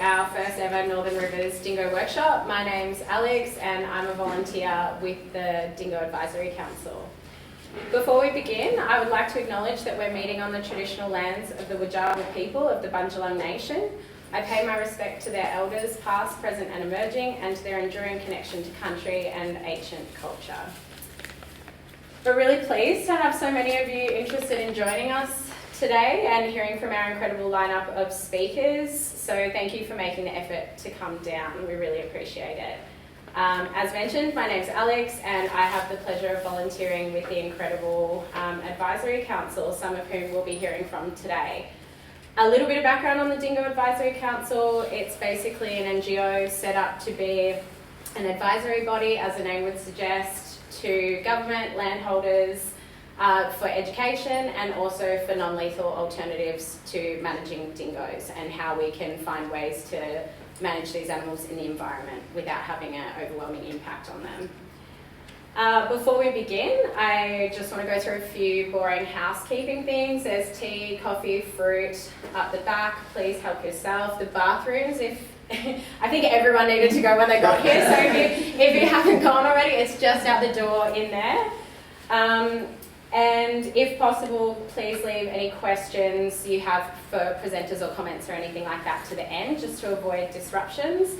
our first ever Northern Rivers Dingo Workshop. My name's Alex and I'm a volunteer with the Dingo Advisory Council. Before we begin, I would like to acknowledge that we're meeting on the traditional lands of the Wujara people of the Bundjalung Nation. I pay my respect to their elders, past, present and emerging, and to their enduring connection to country and ancient culture. We're really pleased to have so many of you interested in joining us today and hearing from our incredible lineup of speakers. So thank you for making the effort to come down. We really appreciate it. As mentioned, my name's Alex and I have the pleasure of volunteering with the incredible Advisory Council, some of whom we'll be hearing from today. A little bit of background on the Dingo Advisory Council. It's basically an NGO set up to be an advisory body, as the name would suggest, to government, landholders, for education and also for non-lethal alternatives to managing dingoes and how we can find ways to manage these animals in the environment without having an overwhelming impact on them. Before we begin, I just want to go through a few boring housekeeping things. There's tea, coffee, fruit up the back. Please help yourself. The bathrooms, I think everyone needed to go when they got here, so if you haven't gone already, it's just out the door in there. And if possible, please leave any questions you have for presenters or comments or anything like that to the end, just to avoid disruptions.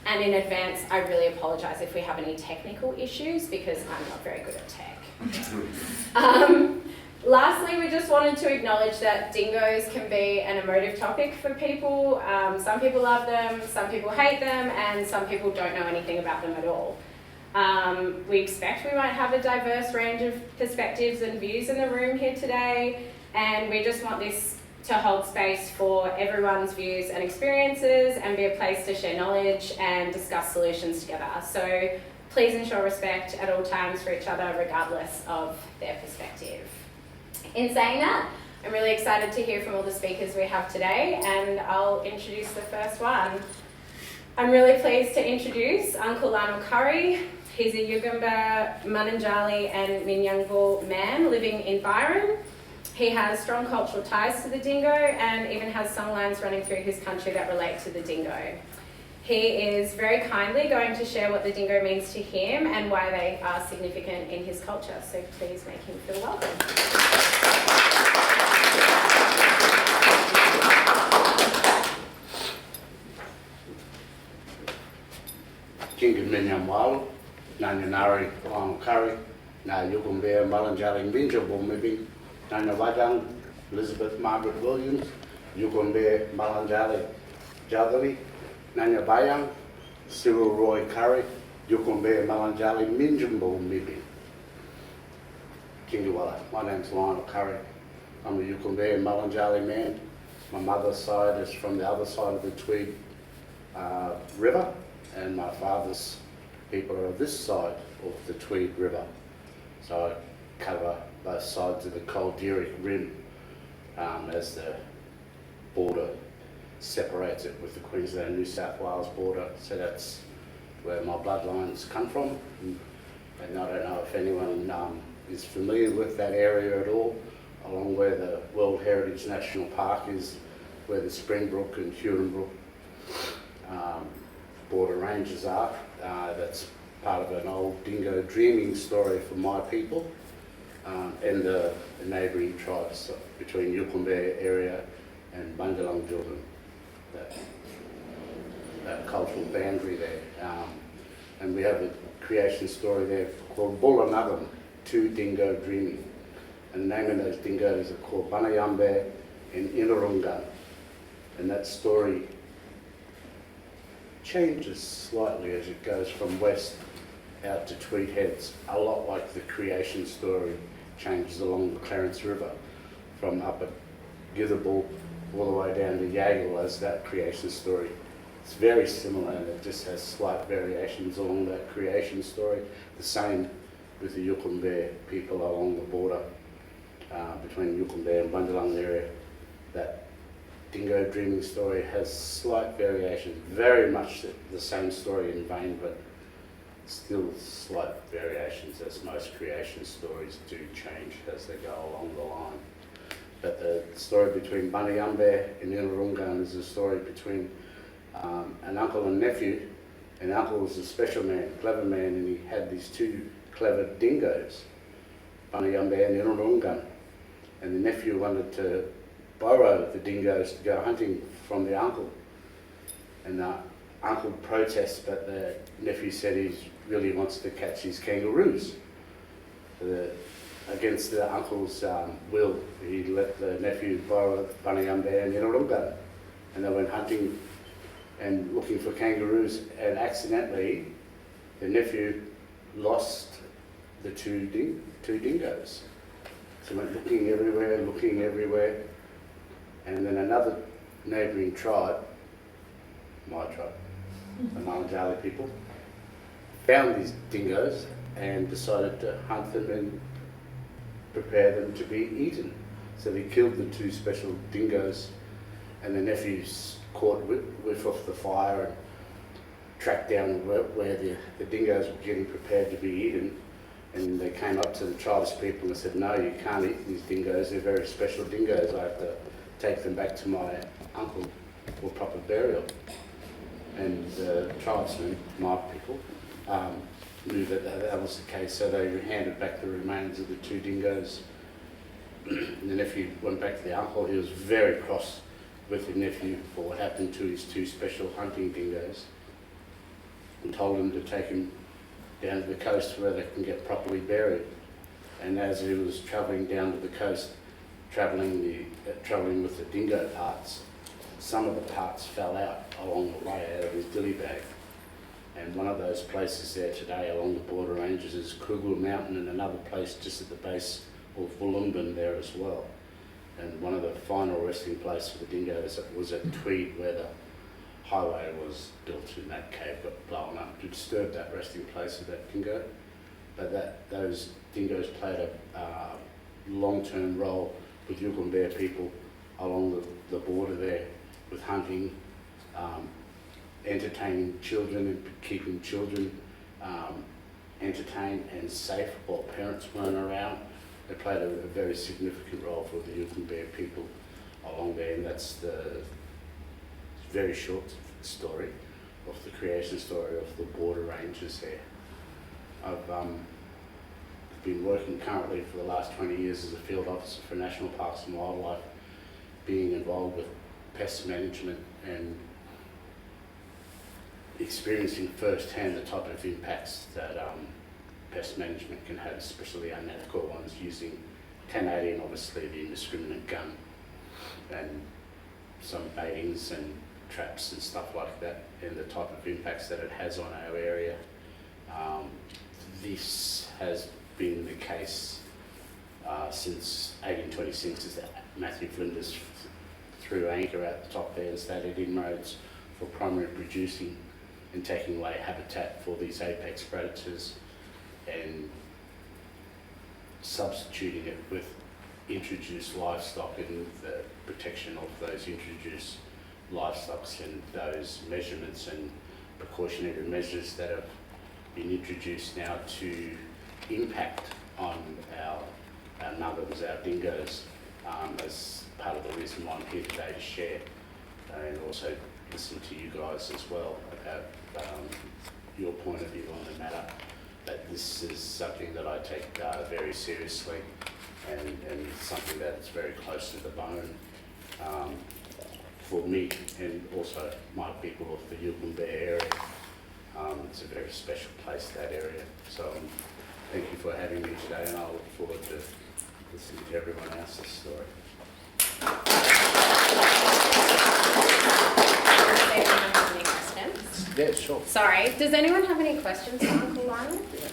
And in advance, I really apologise if we have any technical issues because I'm not very good at tech. Lastly, we just wanted to acknowledge that dingoes can be an emotive topic for people. Some people love them, some people hate them, and some people don't know anything about them at all. We expect we might have a diverse range of perspectives and views in the room here today, and we just want this to hold space for everyone's views and experiences and be a place to share knowledge and discuss solutions together. So please ensure respect at all times for each other, regardless of their perspective. In saying that, I'm really excited to hear from all the speakers we have today, and I'll introduce the first one. I'm really pleased to introduce Uncle Lionel Currie. He's a Yugambeh, Mununjali and Minyangvul man living in Byron. He has strong cultural ties to the dingo and even has songlines running through his country that relate to the dingo. He is very kindly going to share what the dingo means to him and why they are significant in his culture. So please make him feel welcome. Jingan Minyamwal, Nanyanari, Lionel Currie, Na Yugambeh, Mulunjali, Minjabul Mibing, Nanya Wajang, Elizabeth Margaret Williams, Yugambeh, Mulunjali, Jagari, Nanya Bayang, Cyril Roy Currie, Yugambeh, Mulunjali, Minjabul Mibing. Jingiwala, my name's Lionel Currie. I'm a Yugambeh, Mulunjali man. My mother's side is from the other side of the Tweed River, and my father's people are of this side of the Tweed River. So I cover both sides of the Calderic Rim as the border separates it with the Queensland-New South Wales border. So that's where my bloodlines come from. And I don't know if anyone is familiar with that area at all, along where the World Heritage National Park is, where the Springbrook and Huronbrook border ranges are. That's part of an old dingo dreaming story for my people and the neighbouring tribes between Yugambeh area and Bundjalung Jordan, that cultural boundary there. And we have a creation story there called Bullanugam, Two Dingo Dreaming. And the name of those dingoes are called Banayambe and Inarungan. And that story changes slightly as it goes from west out to Tweed Heads, a lot like the creation story changes along the Clarence River from up at Githerbull all the way down to Yagle as that creation story. It's very similar and it just has slight variations along that creation story. The same with the Yugambeh people along the border between Yugambeh and Bundjalung area. That dingo dreaming story has slight variation, very much the same story in vein, but still slight variations, as most creation stories do change as they go along the line. But the story between Banayambe and Inarungan is a story between an uncle and nephew, and uncle was a special man, clever man, and he had these two clever dingoes, Banayumbe and Inurungan, and the nephew wanted to borrow the dingoes to go hunting from the uncle, and the uncle protests, but the nephew said he really wants to catch his kangaroos. Against the uncle's will, he let the nephew borrow Banayumbe and Inurungan, and they went hunting and looking for kangaroos, and accidentally the nephew lost the two dingoes. So he went looking everywhere, and then another neighbouring tribe, my tribe, the Malanjali people, found these dingoes and decided to hunt them and prepare them to be eaten. So they killed the two special dingoes, and the nephews caught whiff off the fire and tracked down where the dingoes were getting prepared to be eaten. And they came up to the tribe's people and said, no, you can't eat these dingoes, they're very special dingoes. I have to take them back to my uncle for proper burial. And the tribesmen, my people, knew that was the case, so they handed back the remains of the two dingoes. And the nephew went back to the uncle. He was very cross with the nephew for what happened to his two special hunting dingoes, and told him to take him down to the coast where they can get properly buried. And as he was travelling down to the coast, travelling with the dingo parts, some of the parts fell out along the way out of his dilly bag. And one of those places there today along the border ranges is Kugul Mountain, and another place just at the base of Wollumben there as well. And one of the final resting places for the dingoes was at Tweed, where the highway was built and that cave got blown up to disturb that resting place of that dingo. But those dingoes played a long-term role with Yugambeh people along the border there, with hunting, entertaining children and keeping children entertained and safe while parents weren't around. They played a very significant role for the Yugambeh people along there, and that's the very short story of the creation story of the border ranges there. I've been working currently for the last 20 years as a field officer for National Parks and Wildlife, being involved with pest management and experiencing firsthand the type of impacts that pest management can have, especially unethical ones, using 1080 and obviously the indiscriminate gun, and some baitings and traps and stuff like that, and the type of impacts that it has on our area. This has been the case since 1826, as Matthew Flinders threw anchor at the top there and started inroads for primary producing and taking away habitat for these apex predators and substituting it with introduced livestock and the protection of those introduced livestock, and those measurements and precautionary measures that have been introduced now to impact on our numbers, our dingoes, as part of the reason why I'm here today to share and also listen to you guys as well about your point of view on the matter. But this is something that I take very seriously, and something that's very close to the bone for me and also my people of the Yugambeh area. It's a very special place, that area. So thank you for having me today, and I look forward to listening to everyone else's story. Does anyone have any questions? Yeah, sure. Sorry, does anyone have any questions for Uncle Lionel? Yeah,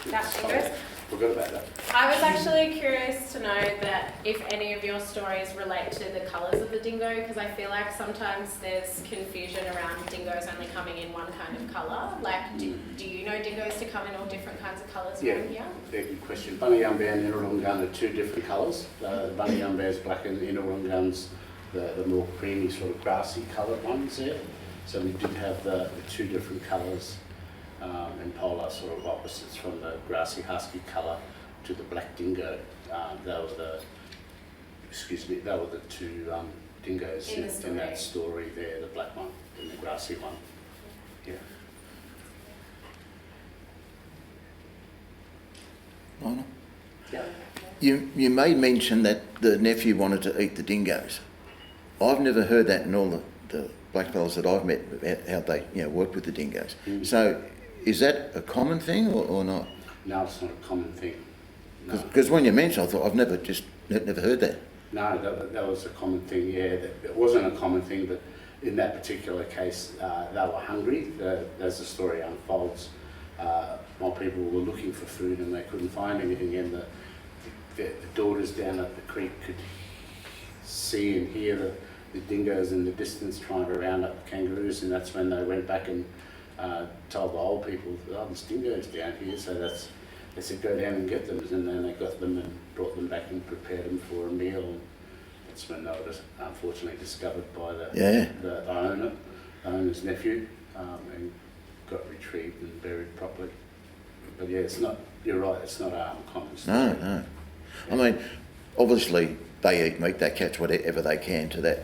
About dingoes? Forgot about that. I was actually curious to know that if any of your stories relate to the colours of the dingo, because I feel like sometimes there's confusion around dingoes only coming in one kind of colour. Like, do you know dingoes to come in all different kinds of colours around here? Yeah, good question. Banayumbe and Inurungan are two different colours. The Banayumbe is black and Inurungan's the more creamy, sort of grassy coloured ones there. So we did have the two different colours. And polar sort of opposites, from the grassy husky colour to the black dingo. They were the two dingoes in that story there, the black one. in the grassy one. Yeah. Lionel? Yeah. You made mention that the nephew wanted to eat the dingoes. I've never heard that in all the blackfellas that I've met, about how they work with the dingoes. Mm. So is that a common thing or not? No, it's not a common thing. No. Because when you mentioned, I thought I've never heard that. No, that was a common thing, yeah. It wasn't a common thing, but in that particular case, they were hungry. As the story unfolds, my people were looking for food and they couldn't find anything, and the daughters down at the creek could see and hear the dingoes in the distance trying to round up the kangaroos, and that's when they went back and told the old people, oh, there's dingoes down here, so they said go down and get them, and then they got them and brought them back and prepared them for a meal. And that's when they were unfortunately discovered by the owner's nephew, and got retrieved and buried properly. But yeah, it's not. You're right. It's not a common story. No. Yeah. I mean, obviously they eat meat. They catch whatever they can to that.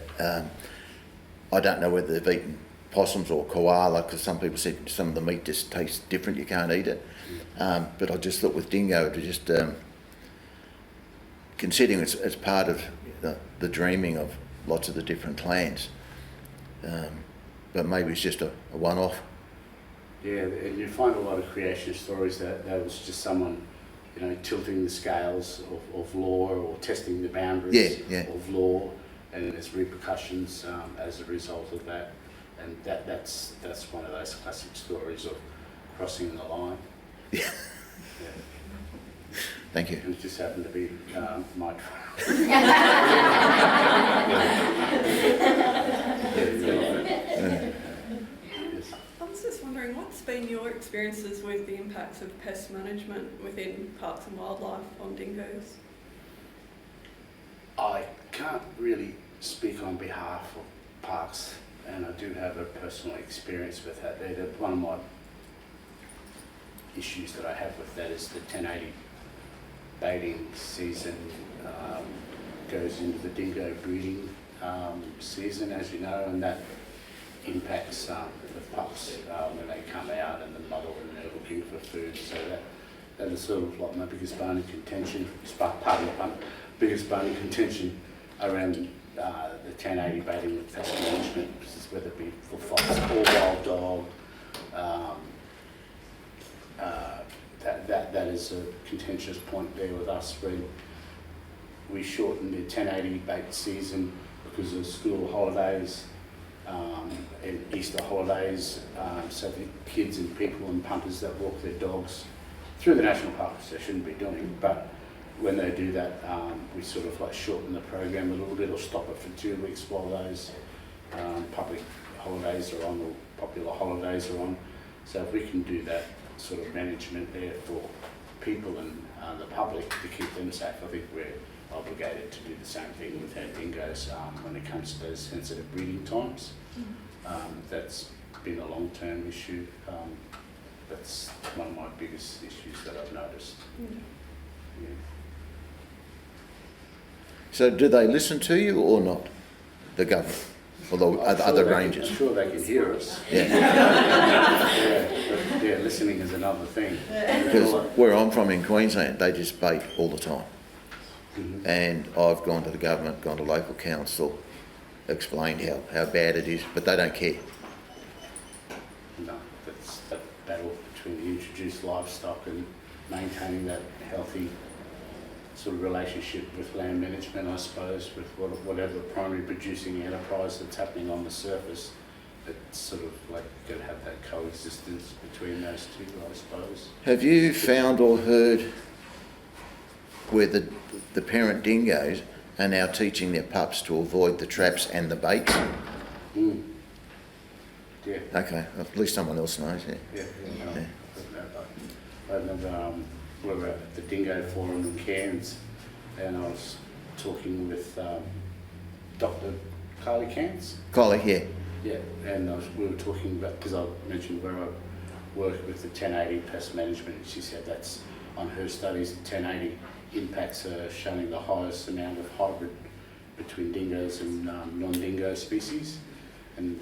I don't know whether they've eaten possums or koala, because some people said some of the meat just tastes different. You can't eat it. But I just thought with dingo, to just considering it's part of the dreaming of lots of the different clans, but maybe it's just a one-off. Yeah, and you find a lot of creation stories that was just someone, tilting the scales of law or testing the boundaries of law, and there's repercussions as a result of that. And that's one of those classic stories of crossing the line. Yeah. Thank you. It just happened to be my I was just wondering, what's been your experiences with the impacts of pest management within parks and wildlife on dingoes? I can't really speak on behalf of parks, and I do have a personal experience with that. One of my issues that I have with that is the 1080 baiting season goes into the dingo breeding season, as you know, and that impacts the pups when they come out and the mother when they're looking for food. So that is sort of like my biggest bone of contention, pardon the pun, biggest bone of contention around the 1080 baiting with pest management, whether it be for fox or wild dog. That is a contentious point there with us when we shortened the 1080 bait season because of school holidays and Easter holidays, so the kids and people and punters that walk their dogs through the national parks, they shouldn't be doing, but when they do that, we sort of like shorten the program a little bit or stop it for 2 weeks while those public holidays are on or popular holidays are on. So if we can do that sort of management there for people and the public to keep them safe, I think we're obligated to do the same thing with our dingoes when it comes to those sensitive breeding times. That's been a long-term issue. That's one of my biggest issues that I've noticed. Yeah. So do they listen to you or not, the government, or the other rangers? I'm sure they can hear us. Yeah. But listening is another thing. Because where I'm from in Queensland, they just bait all the time. Mm-hmm. And I've gone to the government, gone to local council, explained how bad it is, but they don't care. No, that's that battle between the introduced livestock and maintaining that healthy sort of relationship with land management, I suppose, with whatever primary producing enterprise that's happening on the surface. It's sort of like you've got to have that coexistence between those two, I suppose. Have you found or heard where the parent dingoes are now teaching their pups to avoid the traps and the baits? Mm. Yeah. Okay, at least someone else knows, Yeah. I remember we were at the Dingo Forum in Cairns, and I was talking with Dr. Carly Cairns. Kylie, yeah. Yeah, and we were talking about, because I mentioned where I work with the 1080 pest management, and she said that's on her studies, the 1080 impacts are showing the highest amount of hybrid between dingoes and non-dingo species, and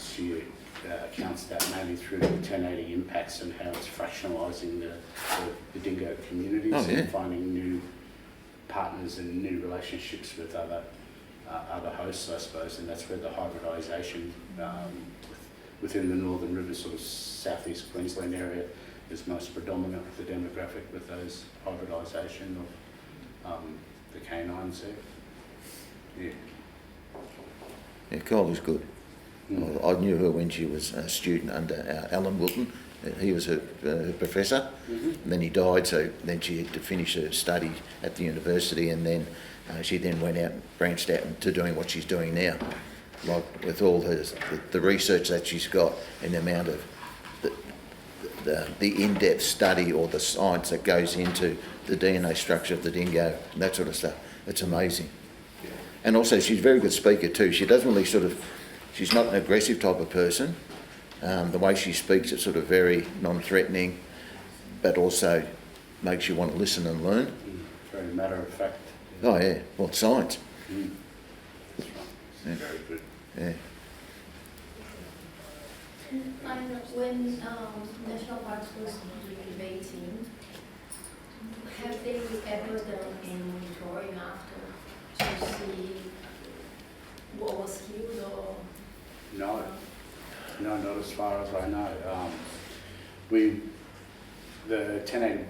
she accounts that mainly through the 1080 impacts and how it's fractionalising the dingo communities and finding new partners and new relationships with other hosts, I suppose, and that's where the hybridisation within the Northern River, sort of southeast Queensland area, is most predominant with the demographic, with those hybridisation of the canines there. Yeah, Kyle was good. I knew her when she was a student under Alan Wilton. He was her professor, and then he died, so then she had to finish her study at the university, and then she then went out and branched out into doing what she's doing now. Like with all the research that she's got and the amount of the in-depth study or the science that goes into the DNA structure of the dingo and that sort of stuff. It's amazing. And also she's a very good speaker too. She doesn't really she's not an aggressive type of person. The way she speaks, it's sort of very non-threatening, but also makes you want to listen and learn. Very matter of fact. Oh yeah, well, it's science. That's right. Yeah. Very good. Yeah. And when National Parks was debating, have they ever done any monitoring after to see what was killed or? No, not as far as I know. The 1080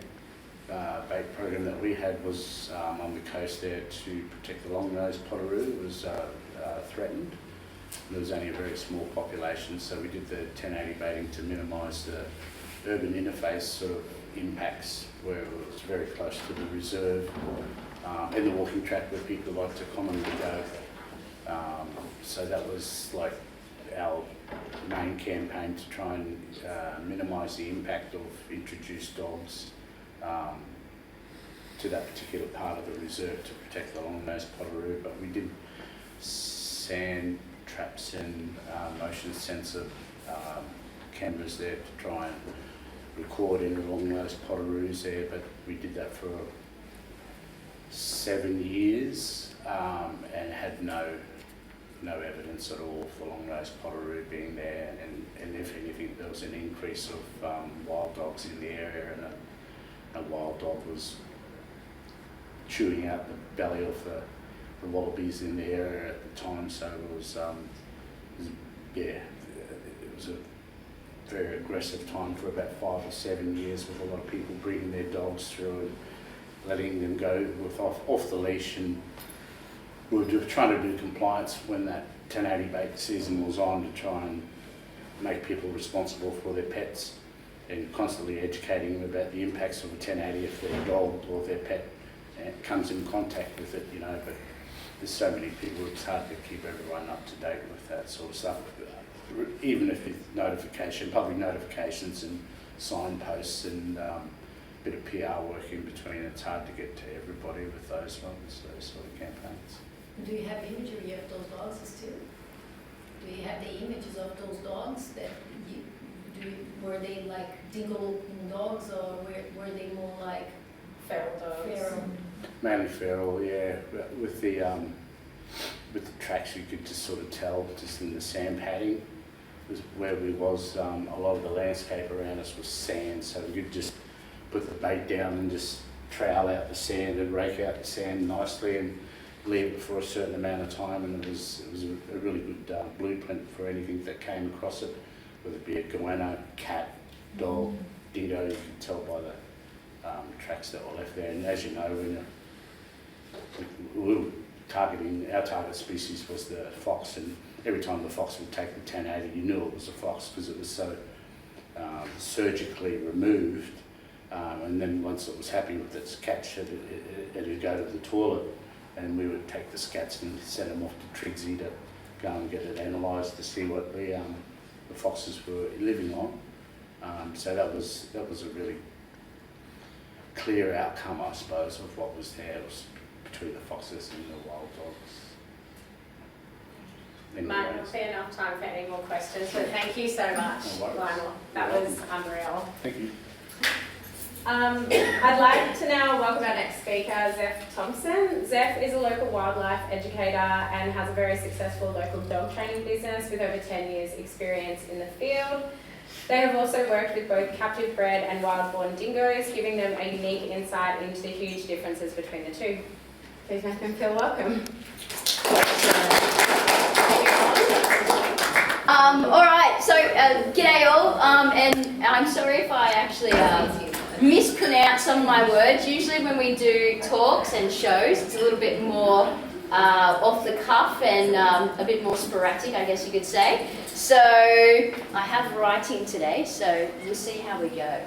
bait program that we had was on the coast there to protect the long-nosed potteroo. It was threatened. There was only a very small population, so we did the 1080 baiting to minimise the urban interface sort of impacts, where it was very close to the reserve and the walking track where people like to commonly go. So that was like our main campaign to try and minimise the impact of introduced dogs to that particular part of the reserve to protect the long-nosed potteroo. But we did sand traps and motion sensor cameras there to try and record any long-nosed potteroos there, but we did that for 7 years and had no evidence at all for long-nosed potteroo being there, and if anything there was an increase of wild dogs in the area, and a wild dog was chewing out the belly of the wallabies in the area at the time, so it was a very aggressive time for about 5 or 7 years, with a lot of people bringing their dogs through and letting them go off the leash, and we were trying to do compliance when that 1080 bait season was on, to try and make people responsible for their pets, and constantly educating them about the impacts of a 1080 if their dog or their pet comes in contact with it, but there's so many people, it's hard to keep everyone up to date with that sort of stuff. Even if it's public notifications and signposts and a bit of PR work in between, it's hard to get to everybody with those sort of campaigns. Do you have imagery of those dogs still? Do you have the images of those dogs that were they like dingo dogs, or were they more like Feral dogs. feral? Mainly feral, yeah. With the tracks, you could just sort of tell just in the sand padding. Was where we was. A lot of the landscape around us was sand, so we could just put the bait down and just trowel out the sand and rake out the sand nicely and leave it for a certain amount of time, and it was a really good blueprint for anything that came across it, whether it be a goanna, cat, dog, dingo. You could tell by the tracks that were left there. And as you know, we were targeting, our target species was the fox, and every time the fox would take the 1080, you knew it was a fox because it was so surgically removed. And then once it was happy with its catch, it would go to the toilet, and we would take the scats and send them off to Trixie to go and get it analysed to see what the foxes were living on. So that was a really clear outcome, I suppose, of what was there. It was between the foxes and the wild dogs. Might not be enough time for any more questions, but thank you so much, No worries. Lionel. That You're was unreal. Thank you. I'd like to now welcome our next speaker, Zeph Thomson. Zeph is a local wildlife educator and has a very successful local dog training business with over 10 years experience in the field. They have also worked with both captive bred and wild-born dingoes, giving them a unique insight into the huge differences between the two. Please make them feel welcome. All right, so g'day all, and I'm sorry if I actually mispronounce some of my words. Usually when we do talks and shows, it's a little bit more off the cuff and a bit more sporadic, I guess you could say. So I have writing today, so we'll see how we go.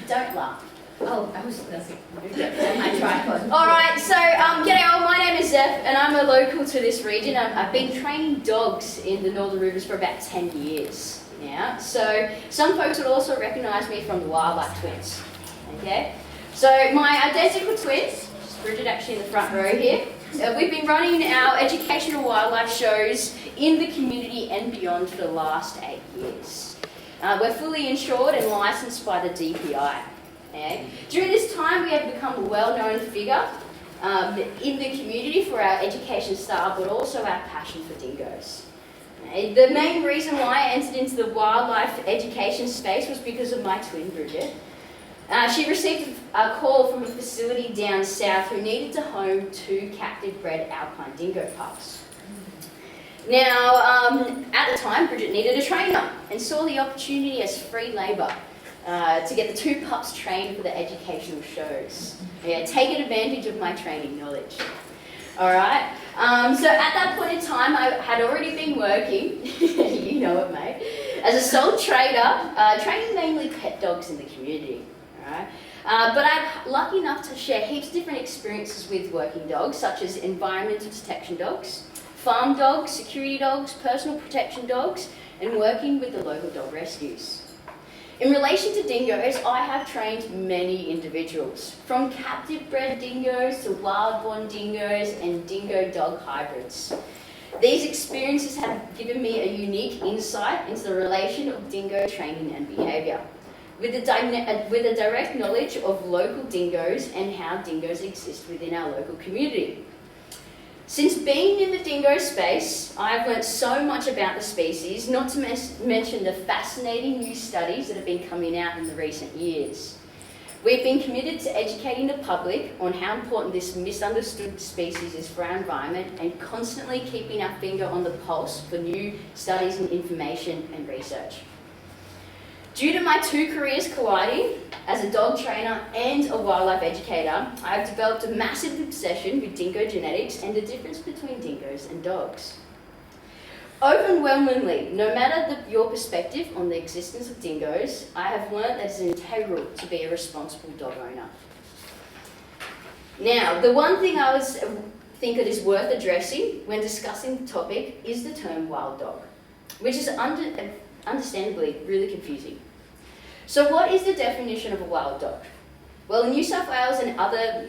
Don't laugh. Oh, I was listening. My tripod. All right, so g'day all, my name is Zeph and I'm a local to this region. I've been training dogs in the Northern Rivers for about 10 years now. So some folks would also recognise me from the Wildlife Twins, okay? So my identical twins, Bridget actually in the front row here, we've been running our educational wildlife shows in the community and beyond for the last 8 years. We're fully insured and licensed by the DPI. Okay. During this time, we have become a well-known figure in the community for our education style, but also our passion for dingoes. Okay. The main reason why I entered into the wildlife education space was because of my twin, Bridget. She received a call from a facility down south who needed to home 2 captive-bred alpine dingo pups. Now, at the time, Bridget needed a trainer and saw the opportunity as free labour. To get the 2 pups trained for the educational shows. Yeah, taking advantage of my training knowledge. Alright, so at that point in time I had already been working, you know it mate, as a sole trader, training mainly pet dogs in the community. Alright, but I'm lucky enough to share heaps of different experiences with working dogs, such as environmental detection dogs, farm dogs, security dogs, personal protection dogs, and working with the local dog rescues. In relation to dingoes, I have trained many individuals, from captive-bred dingoes to wild-born dingoes and dingo-dog hybrids. These experiences have given me a unique insight into the relation of dingo training and behaviour, with a direct knowledge of local dingoes and how dingoes exist within our local community. Since being in the dingo space, I've learnt so much about the species, not to mention the fascinating new studies that have been coming out in the recent years. We've been committed to educating the public on how important this misunderstood species is for our environment and constantly keeping our finger on the pulse for new studies and information and research. Due to my 2 careers colliding, as a dog trainer and a wildlife educator, I have developed a massive obsession with dingo genetics and the difference between dingoes and dogs. Overwhelmingly, no matter your perspective on the existence of dingoes, I have learned that it's integral to be a responsible dog owner. Now, the one thing I think it is worth addressing when discussing the topic is the term wild dog, which is understandably really confusing. So what is the definition of a wild dog? Well, in New South Wales and other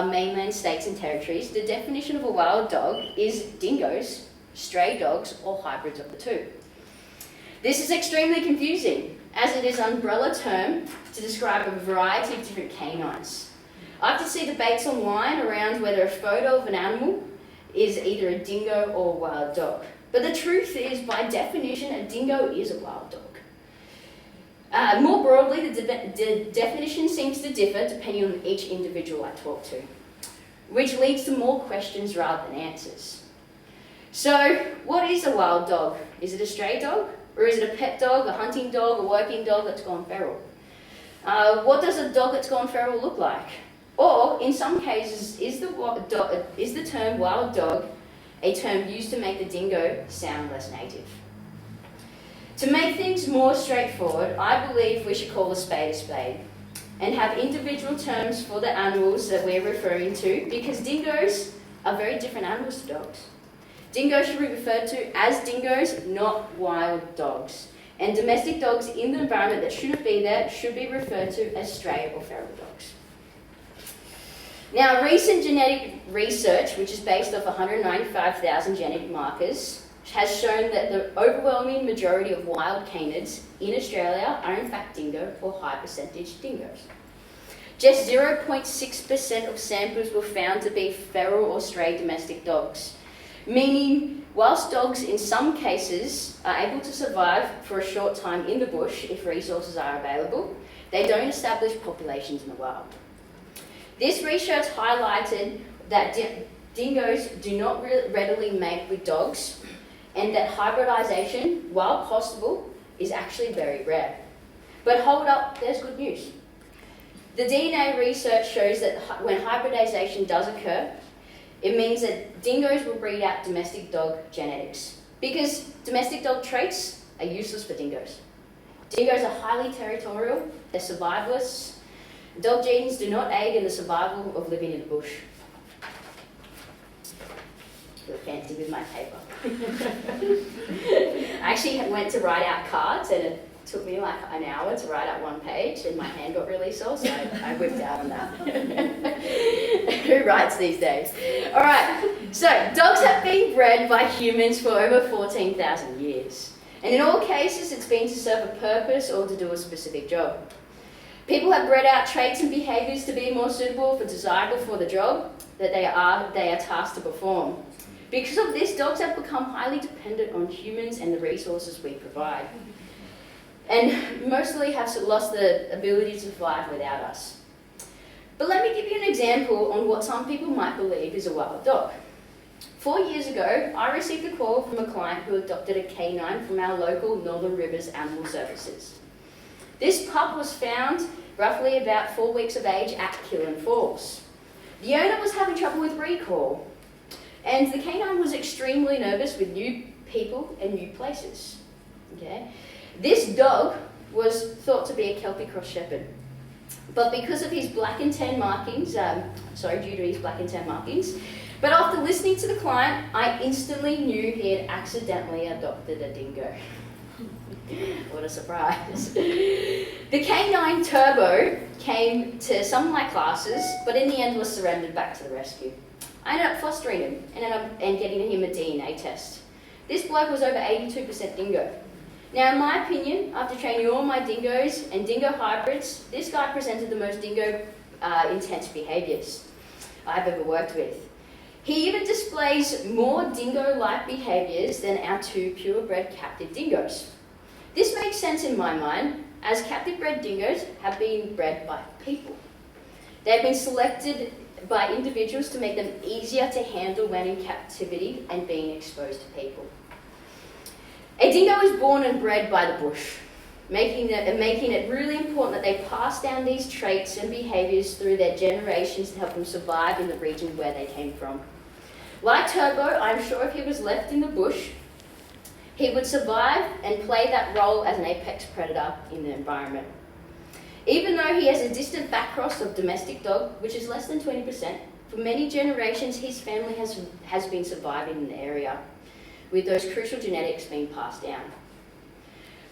mainland states and territories, the definition of a wild dog is dingoes, stray dogs, or hybrids of the 2. This is extremely confusing, as it is an umbrella term to describe a variety of different canines. I often see debates online around whether a photo of an animal is either a dingo or a wild dog. But the truth is, by definition, a dingo is a wild dog. More broadly, the definition seems to differ depending on each individual I talk to, which leads to more questions rather than answers. So, what is a wild dog? Is it a stray dog? Or is it a pet dog, a hunting dog, a working dog that's gone feral? What does a dog that's gone feral look like? Or, in some cases, is the term wild dog a term used to make the dingo sound less native? To make things more straightforward, I believe we should call a spade and have individual terms for the animals that we're referring to, because dingoes are very different animals to dogs. Dingoes should be referred to as dingoes, not wild dogs. And domestic dogs in the environment that shouldn't be there should be referred to as stray or feral dogs. Now, recent genetic research, which is based off 195,000 genetic markers, has shown that the overwhelming majority of wild canids in Australia are in fact dingo or high percentage dingoes. Just 0.6% of samples were found to be feral or stray domestic dogs, meaning whilst dogs in some cases are able to survive for a short time in the bush if resources are available, they don't establish populations in the wild. This research highlighted that dingoes do not readily mate with dogs, and that hybridization, while possible, is actually very rare. But hold up, there's good news. The DNA research shows that when hybridization does occur, it means that dingoes will breed out domestic dog genetics, because domestic dog traits are useless for dingoes. Dingoes are highly territorial, they're survivalists. Dog genes do not aid in the survival of living in the bush. A little fancy with my paper. I actually went to write out cards, and it took me like an hour to write out one page, and my hand got really sore, so I whipped out on that. Who writes these days? All right, so dogs have been bred by humans for over 14,000 years. And in all cases, it's been to serve a purpose or to do a specific job. People have bred out traits and behaviours to be more suitable for desirable for the job that they are tasked to perform. Because of this, dogs have become highly dependent on humans and the resources we provide, and mostly have lost the ability to survive without us. But let me give you an example on what some people might believe is a wild dog. 4 years ago, I received a call from a client who adopted a canine from our local Northern Rivers Animal Services. This pup was found roughly about 4 weeks of age at Killen Falls. The owner was having trouble with recall, and the canine was extremely nervous with new people and new places. Okay? This dog was thought to be a Kelpie Cross Shepherd, but because of his black and tan markings, due to his black and tan markings, but after listening to the client, I instantly knew he had accidentally adopted a dingo. What a surprise. The canine Turbo came to some of my classes, but in the end was surrendered back to the rescue. I ended up fostering him and getting him a DNA test. This bloke was over 82% dingo. Now, in my opinion, after training all my dingoes and dingo hybrids, this guy presented the most dingo intense behaviours I've ever worked with. He even displays more dingo-like behaviours than our two purebred captive dingoes. This makes sense in my mind, as captive bred dingoes have been bred by people. They've been selected by individuals to make them easier to handle when in captivity and being exposed to people. A dingo is born and bred by the bush, making it really important that they pass down these traits and behaviours through their generations to help them survive in the region where they came from. Like Turbo, I'm sure if he was left in the bush, he would survive and play that role as an apex predator in the environment. Even though he has a distant backcross of domestic dog, which is less than 20%, for many generations his family has been surviving in the area, with those crucial genetics being passed down.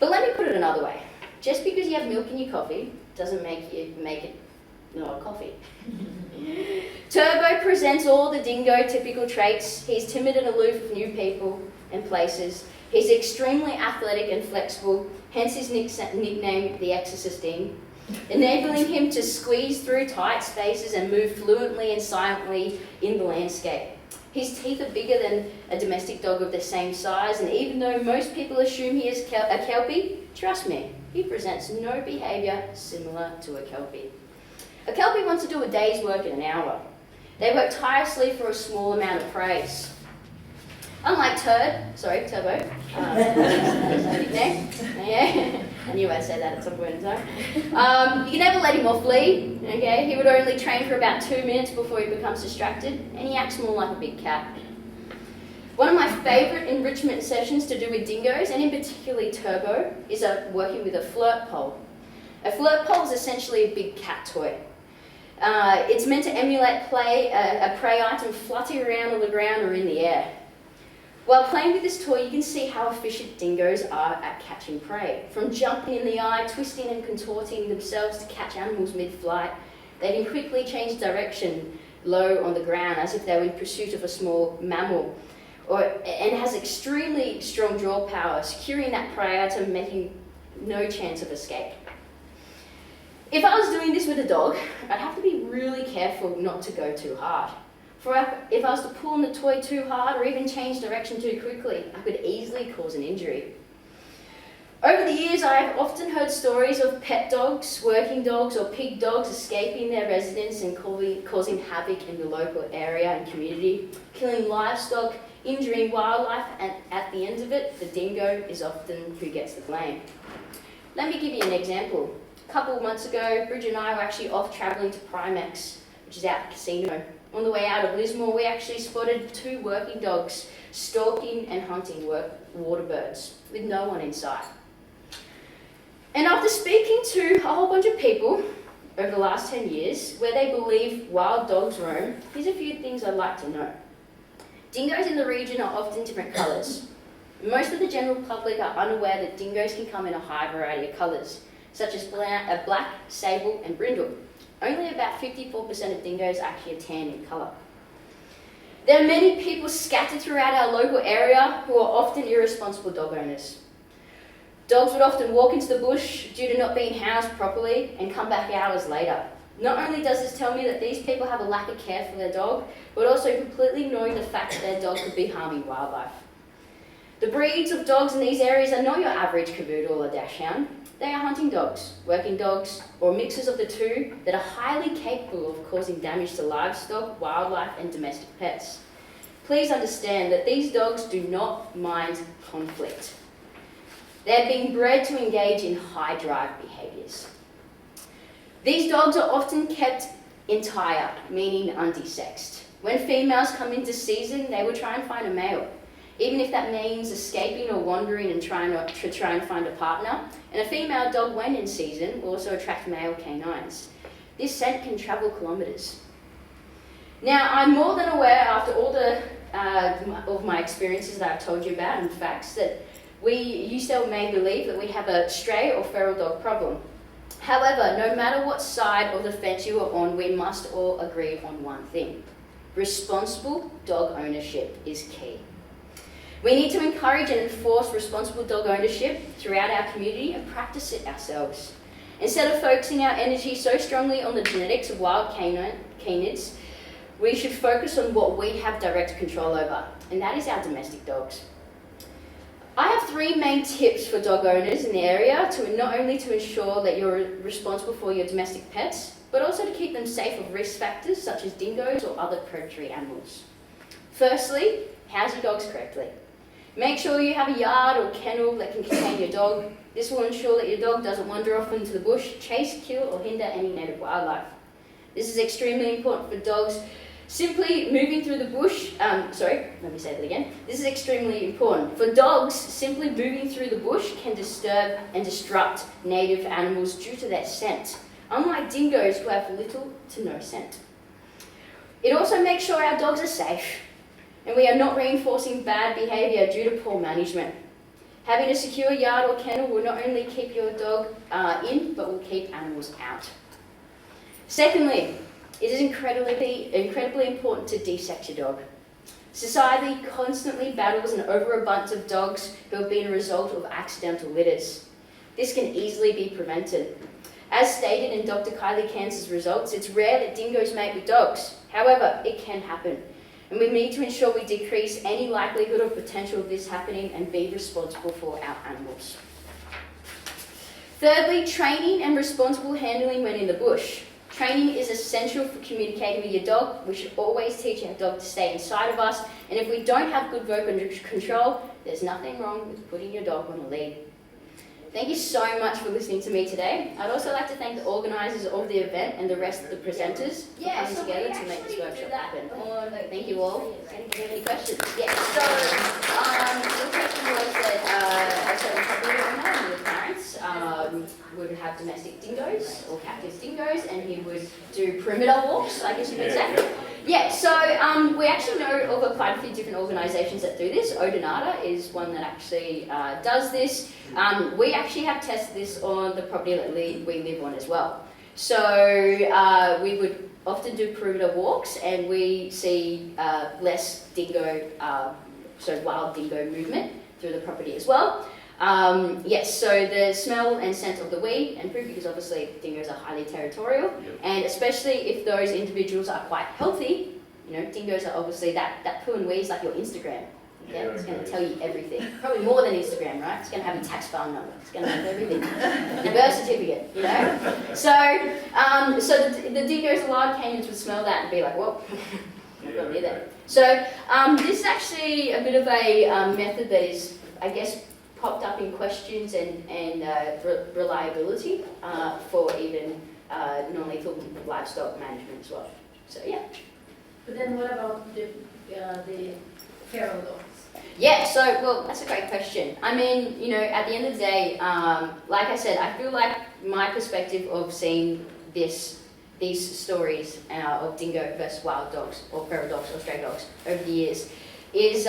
But let me put it another way. Just because you have milk in your coffee doesn't make it not a coffee. Turbo presents all the dingo typical traits. He's timid and aloof with new people and places. He's extremely athletic and flexible, hence his nickname, the Exorcist Ding, enabling him to squeeze through tight spaces and move fluently and silently in the landscape. His teeth are bigger than a domestic dog of the same size, and even though most people assume he is a Kelpie, trust me, he presents no behaviour similar to a Kelpie. A Kelpie wants to do a day's work in an hour. They work tirelessly for a small amount of praise. Unlike Turbo, that's my nickname. Yeah, I knew I'd say that at some point in time. You can never let him off lead, okay? He would only train for about 2 minutes before he becomes distracted, and he acts more like a big cat. One of my favourite enrichment sessions to do with dingoes, and in particularly Turbo, is working with a flirt pole. A flirt pole is essentially a big cat toy. It's meant to emulate a prey item flutting around on the ground or in the air. While playing with this toy, you can see how efficient dingoes are at catching prey. From jumping in the eye, twisting and contorting themselves to catch animals mid-flight, they can quickly change direction low on the ground as if they were in pursuit of a small mammal, and has extremely strong draw power, securing that prey item, making no chance of escape. If I was doing this with a dog, I'd have to be really careful not to go too hard. For if I was to pull on the toy too hard or even change direction too quickly, I could easily cause an injury. Over the years, I have often heard stories of pet dogs, working dogs, or pig dogs escaping their residence and causing havoc in the local area and community, killing livestock, injuring wildlife, and at the end of it, the dingo is often who gets the blame. Let me give you an example. A couple of months ago, Bridget and I were actually off travelling to Primex, which is out at the casino. On the way out of Lismore, we actually spotted 2 working dogs stalking and hunting water birds with no one in sight. And after speaking to a whole bunch of people over the last 10 years where they believe wild dogs roam, here's a few things I'd like to know. Dingoes in the region are often different colours. Most of the general public are unaware that dingoes can come in a high variety of colours, such as black, sable and brindle. Only about 54% of dingoes actually are tan in colour. There are many people scattered throughout our local area who are often irresponsible dog owners. Dogs would often walk into the bush due to not being housed properly and come back hours later. Not only does this tell me that these people have a lack of care for their dog, but also completely ignoring the fact that their dog could be harming wildlife. The breeds of dogs in these areas are not your average cavoodle or dachshund. They are hunting dogs, working dogs, or mixes of the two that are highly capable of causing damage to livestock, wildlife, and domestic pets. Please understand that these dogs do not mind conflict. They're being bred to engage in high drive behaviours. These dogs are often kept entire, meaning undesexed. When females come into season, they will try and find a male, even if that means escaping or wandering and trying to find a partner. And a female dog, when in season, will also attract male canines. This scent can travel kilometres. Now, I'm more than aware, after all of my experiences that I've told you about and facts, that you still may believe that we have a stray or feral dog problem. However, no matter what side of the fence you are on, we must all agree on one thing. Responsible dog ownership is key. We need to encourage and enforce responsible dog ownership throughout our community and practice it ourselves. Instead of focusing our energy so strongly on the genetics of wild canids, we should focus on what we have direct control over, and that is our domestic dogs. I have 3 main tips for dog owners in the area to not only to ensure that you're responsible for your domestic pets, but also to keep them safe of risk factors such as dingoes or other predatory animals. Firstly, house your dogs correctly. Make sure you have a yard or kennel that can contain your dog. This will ensure that your dog doesn't wander off into the bush, chase, kill, or hinder any native wildlife. This is extremely important for dogs. Simply moving through the bush, This is extremely important. For dogs, simply moving through the bush can disturb and disrupt native animals due to their scent, unlike dingoes who have little to no scent. It also makes sure our dogs are safe, and we are not reinforcing bad behaviour due to poor management. Having a secure yard or kennel will not only keep your dog in, but will keep animals out. Secondly, it is incredibly important to desex your dog. Society constantly battles an overabundance of dogs who have been a result of accidental litters. This can easily be prevented. As stated in Dr. Kylie Cairns' results, it's rare that dingoes mate with dogs. However, it can happen, and we need to ensure we decrease any likelihood or potential of this happening and be responsible for our animals. Thirdly, training and responsible handling when in the bush. Training is essential for communicating with your dog. We should always teach our dog to stay inside of us, and if we don't have good vocal control, there's nothing wrong with putting your dog on a lead. Thank you so much for listening to me today. I'd also like to thank the organisers of the event and the rest of the presenters for coming together to make this workshop happen. Thank you all. Do you have any questions? Yeah, so the question was that a certain property owner with parents would have domestic dingoes or captive dingoes, and he would do perimeter walks, I guess you could say. Yeah, so we actually know of quite a few different organisations that do this. Odonata is one that actually does this. We actually have tested this on the property that we live on as well. So we would often do perimeter walks, and we see less dingo, wild dingo movement through the property as well. Yes, so the smell and scent of the weed and poop, because obviously dingoes are highly territorial, and especially if those individuals are quite healthy, you know, dingoes are obviously, that poo and weed is like your Instagram. Okay? It's going to tell you everything. Probably more than Instagram, right? It's going to have your tax file number. It's going to have everything. Your birth certificate, you know? So the dingoes, the wild canids would smell that and be like, whoa, I'm not near that. So this is actually a bit of a method that is, I guess, popped up in questions and reliability for even non-lethal livestock management as well. So yeah. But then what about the feral dogs? Yeah, so, well, that's a great question. I mean, you know, at the end of the day, like I said, I feel like my perspective of seeing these stories of dingo versus wild dogs, or feral dogs, or stray dogs over the years, is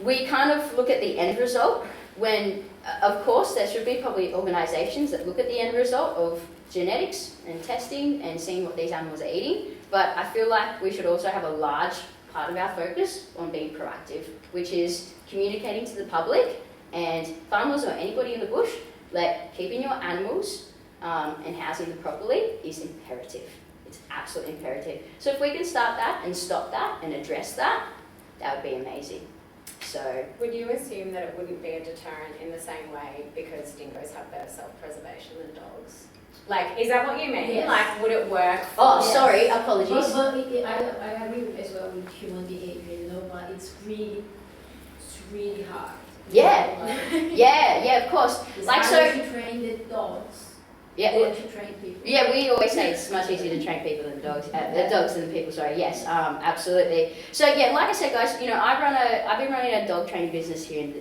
we kind of look at the end result when, of course, there should be probably organisations that look at the end result of genetics and testing and seeing what these animals are eating, but I feel like we should also have a large part of our focus on being proactive, which is communicating to the public and farmers or anybody in the bush that keeping your animals and housing them properly is imperative. It's absolutely imperative. So if we can start that and stop that and address that, that would be amazing. So, would you assume that it wouldn't be a deterrent in the same way because dingoes have better self-preservation than dogs? Like, is that what you mean? Yes. Like, would it work? oh, Yes. sorry, apologies. But I agree as well with human behavior, you know, but it's really hard. Yeah. Like, Yeah, of course. it's Like, harder so, to train the dogs yeah, than to train people. yeah, we always say it's much easier to train people than dogs. The dogs than the people. Sorry. Yes. Absolutely. So yeah, like I said, guys, you know, I've been running a dog training business here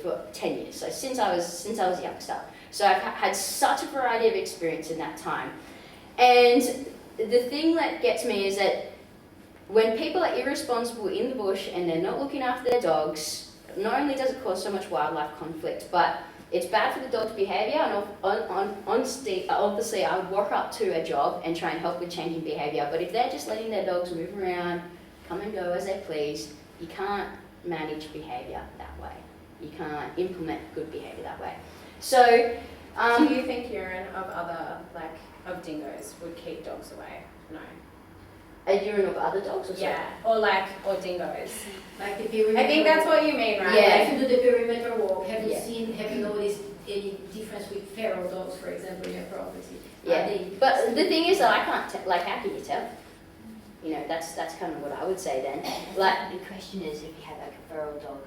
for 10 years. So since I was a youngster. So I've had such a variety of experience in that time. And the thing that gets me is that when people are irresponsible in the bush and they're not looking after their dogs, not only does it cause so much wildlife conflict, but it's bad for the dog's behaviour, and honestly, obviously I would walk up to a job and try and help with changing behaviour, but if they're just letting their dogs move around, come and go as they please, you can't manage behaviour that way. You can't implement good behaviour that way. So, Do you think urine of of dingoes would keep dogs away? No. a urine of other dogs or something? Yeah, or dingoes. Like the perimeter. I think that's what you mean, right? Yeah. If you do the perimeter walk, have Yeah. you noticed any difference with feral dogs, for example, in your property? Yeah. But the thing is that I can't how can you tell? You know, that's kind of what I would say then. Like, The question is, if you have like a feral dog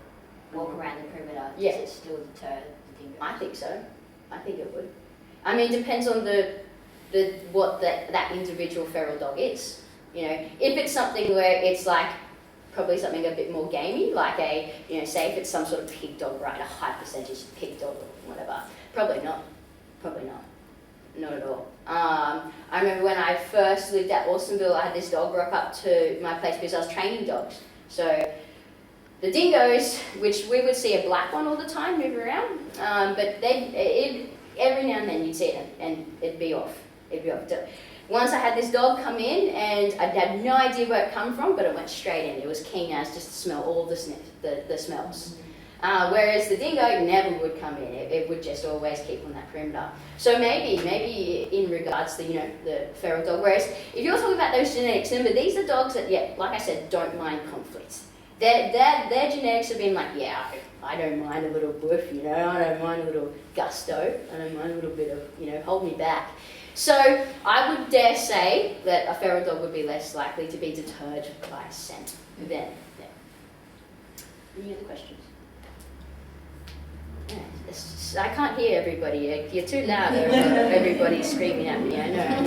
walk around the perimeter, Yeah. does it still deter the dingo? I think so. I think it would. I mean, it depends on what that individual feral dog is. You know, if it's something where it's like probably something a bit more gamey, like say if it's some sort of pig dog, right, a high percentage pig dog or whatever, probably not. Not at all. I remember when I first lived at Austинville, I had this dog rock up to my place because I was training dogs. So the dingoes, which we would see a black one all the time move around, but every now and then you'd see it and it'd be off. Once I had this dog come in and I had no idea where it come from, but it went straight in. It was keen as just to smell all the smells. Whereas the dingo never would come in. It would just always keep on that perimeter. So maybe in regards to the feral dog. Whereas if you're talking about those genetics, remember these are dogs that like I said, don't mind conflicts. Their genetics have been like, I don't mind a little woof, I don't mind a little gusto, I don't mind a little bit of hold me back. So I would dare say that a feral dog would be less likely to be deterred by scent than. Any other questions? I can't hear everybody. You're too loud. Everybody's screaming at me. I know.